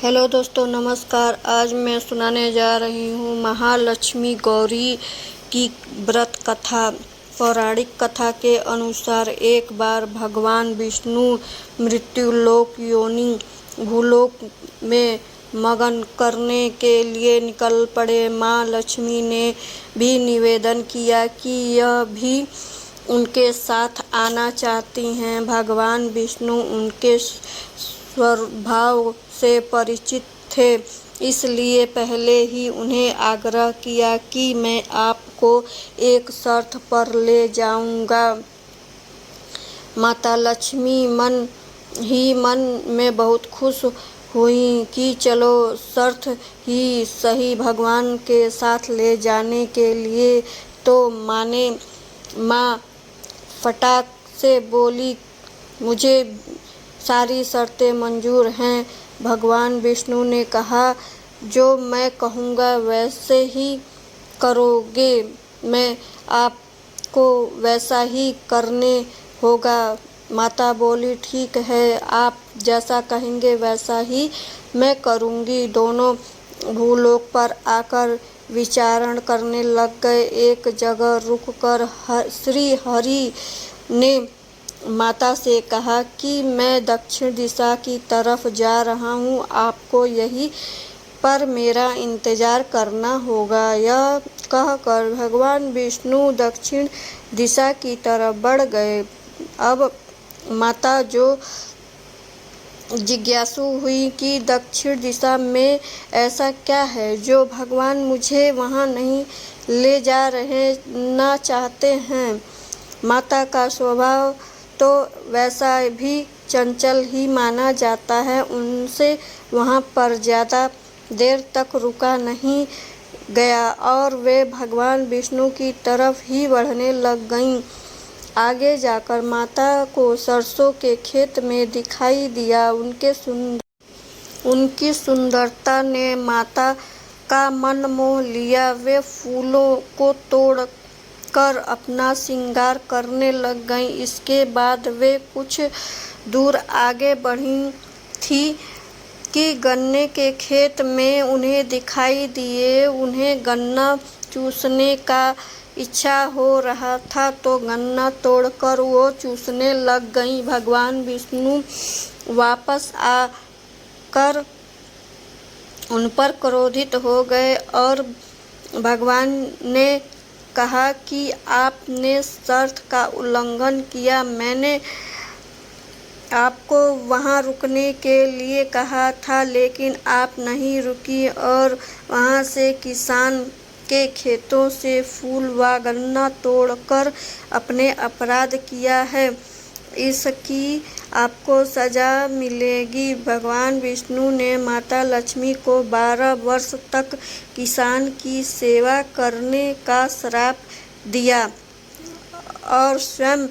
Hello दोस्तों, नमस्कार। आज मैं सुनाने जा रही हूँ महालक्ष्मी गौरी की व्रत कथा। पौराणिक कथा के अनुसार एक बार भगवान विष्णु मृत्युलोक योनि भूलोक में मगन करने के लिए निकल पड़े। माँ लक्ष्मी ने भी निवेदन किया कि यह भी उनके साथ आना चाहती हैं। भगवान विष्णु उनके स्वभाव से परिचित थे, इसलिए पहले ही उन्हें आग्रह किया कि मैं आपको एक शर्त पर ले जाऊंगा। माता लक्ष्मी मन ही मन में बहुत खुश हुई कि चलो शर्त ही सही, भगवान के साथ ले जाने के लिए तो माने। माँ फटाक से बोली, मुझे सारी शर्तें मंजूर हैं। भगवान विष्णु ने कहा, जो मैं कहूँगा वैसे ही करोगे, मैं आपको वैसा ही करने होगा। माता बोली, ठीक है, आप जैसा कहेंगे वैसा ही मैं करूँगी। दोनों भूलोक पर आकर विचारण करने लग गए। एक जगह रुककर श्री हरि ने माता से कहा कि मैं दक्षिण दिशा की तरफ जा रहा हूँ, आपको यहीं पर मेरा इंतजार करना होगा। यह कहकर भगवान विष्णु दक्षिण दिशा की तरफ बढ़ गए। अब माता जो जिज्ञासु हुई कि दक्षिण दिशा में ऐसा क्या है जो भगवान मुझे वहाँ नहीं ले जा रहे ना चाहते हैं। माता का स्वभाव तो वैसा भी चंचल ही माना जाता है। उनसे वहाँ पर ज़्यादा देर तक रुका नहीं गया और वे भगवान विष्णु की तरफ ही बढ़ने लग गईं। आगे जाकर माता को सरसों के खेत में दिखाई दिया। उनकी सुंदरता ने माता का मन मोह लिया। वे फूलों को तोड़ कर अपना श्रृंगार करने लग गईं। इसके बाद वे कुछ दूर आगे बढ़ी थी कि गन्ने के खेत में उन्हें दिखाई दिए। उन्हें गन्ना चूसने का इच्छा हो रहा था तो गन्ना तोड़कर वो चूसने लग गईं। भगवान विष्णु वापस आकर उन पर क्रोधित हो गए और भगवान ने कहा कि आपने शर्त का उल्लंघन किया। मैंने आपको वहाँ रुकने के लिए कहा था, लेकिन आप नहीं रुकी और वहाँ से किसान के खेतों से फूल व गन्ना तोड़कर अपने अपराध किया है। इसकी आपको सजा मिलेगी। भगवान विष्णु ने माता लक्ष्मी को 12 वर्ष तक किसान की सेवा करने का श्राप दिया और स्वयं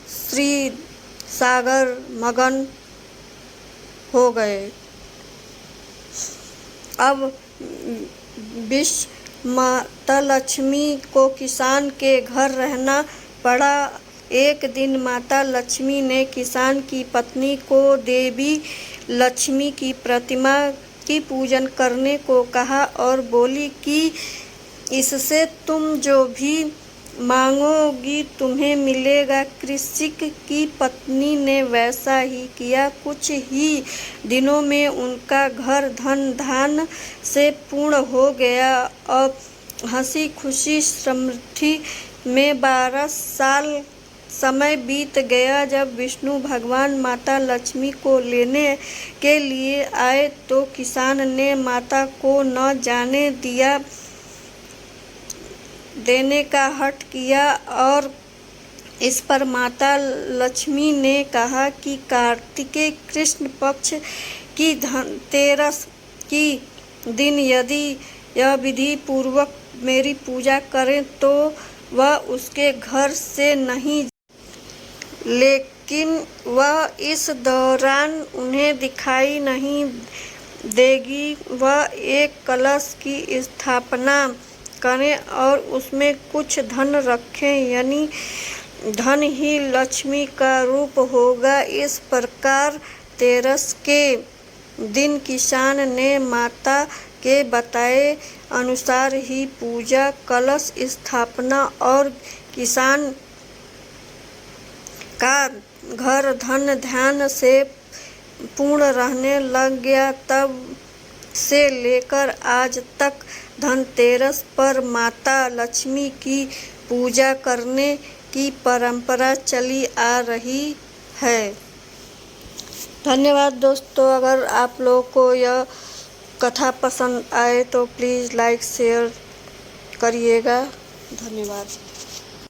श्री सागर मगन हो गए। अब माता लक्ष्मी को किसान के घर रहना पड़ा। एक दिन माता लक्ष्मी ने किसान की पत्नी को देवी लक्ष्मी की प्रतिमा की पूजन करने को कहा और बोली कि इससे तुम जो भी मांगोगी तुम्हें मिलेगा। कृषिक की पत्नी ने वैसा ही किया। कुछ ही दिनों में उनका घर धन धान से पूर्ण हो गया और हंसी खुशी समृद्धि में 12 साल समय बीत गया। जब विष्णु भगवान माता लक्ष्मी को लेने के लिए आए तो किसान ने माता को न जाने देने का हठ किया और इस पर माता लक्ष्मी ने कहा कि कार्तिकेय कृष्ण पक्ष की धनतेरस की दिन यदि यह विधि पूर्वक मेरी पूजा करें तो वह उसके घर से नहीं, लेकिन वह इस दौरान उन्हें दिखाई नहीं देगी। वह एक कलश की स्थापना करें और उसमें कुछ धन रखें, यानी धन ही लक्ष्मी का रूप होगा। इस प्रकार तेरस के दिन किसान ने माता के बताए अनुसार ही पूजा, कलश स्थापना और किसान का घर धन धान्य से पूर्ण रहने लग गया। तब से लेकर आज तक धनतेरस पर माता लक्ष्मी की पूजा करने की परंपरा चली आ रही है। धन्यवाद दोस्तों। अगर आप लोगों को यह कथा पसंद आए तो प्लीज़ लाइक शेयर करिएगा। धन्यवाद।